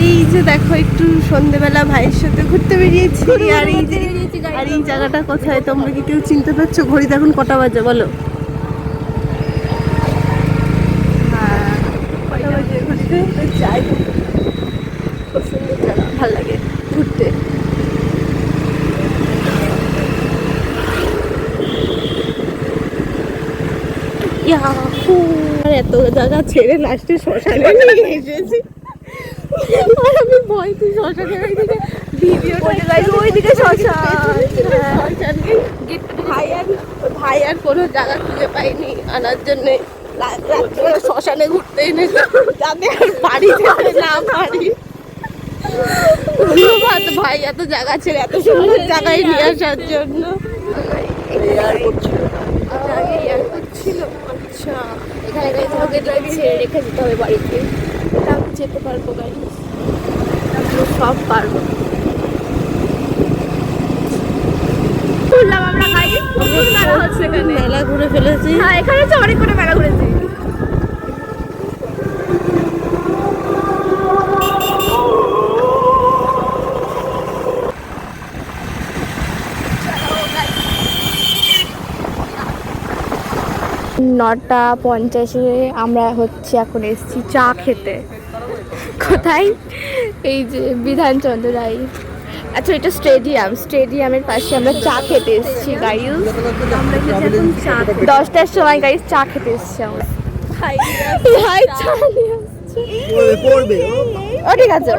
এই যে দেখো একটু সন্ধ্যেবেলা ভাইয়ের সাথে ঘুরতে বেরিয়েছি। আর এই জায়গাটা কোথায় তোমরা কি কেউ চিনতে পারছো? ঘড়িতে এখন কটা বাজে বলো? কটা বাজে ঘুরতে যাই। খুব সুন্দর জায়গা, ভালো লাগে ঘুরতে। আর এত জায়গা ছেড়ে লাস্টে শ্মশানে নিয়ে এসেছি। আর আমি ভয়তে শ্মশানে ওইদিকে ভাই আর কোনো জায়গা খুঁজে পাইনি আনার জন্যে। রাত্রে শ্মশানে ঘুরতে এনেছে যাতে আর বাড়ি যেতে না পারি। ধন্যবাদ ভাই এত জায়গা ছেড়ে এত সুন্দর জায়গায় নিয়ে আসার জন্য। ছিল আচ্ছা, এখানে ছেড়ে রেখে যেতে হবে বাড়িতে। আমি যেতে পারবো গাড়ি, সব পারবো। আমরা মেলা হচ্ছে, মেলা ঘুরে ফেলেছি। হ্যাঁ এখানে অনেক করে মেলা ঘুরেছি। নটা 50-এ আমরা হচ্ছে এখন এসেছি চা খেতে। কোথায়? এই যে বিধানচন্দ্র রায়। আচ্ছা এটা স্টেডিয়ামের পাশে আমরা চা খেতে এসেছি গাইস। আমরা এখন 10টার সময় গাইস চা খেতে এসেছি আমরা। ভাই চা নিয়ে আসছে। ও ঠিক আছে,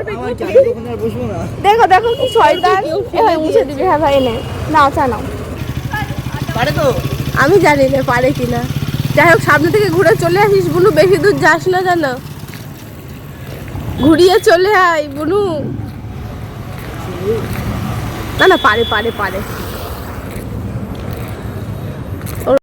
দেখো দেখো কি শয়তান। এভাবে মুছে দিবি। হ্যাঁ ভাই এনে নাও চা নাও। পারে তো? আমি জানি না পারে কিনা। যাই হোক সামনে থেকে ঘুরে চলে আসিস বুনু, বেশি দূর যাস না জানো, ঘুরিয়ে চলে আয় বুনু। না না পারে পারে পারে।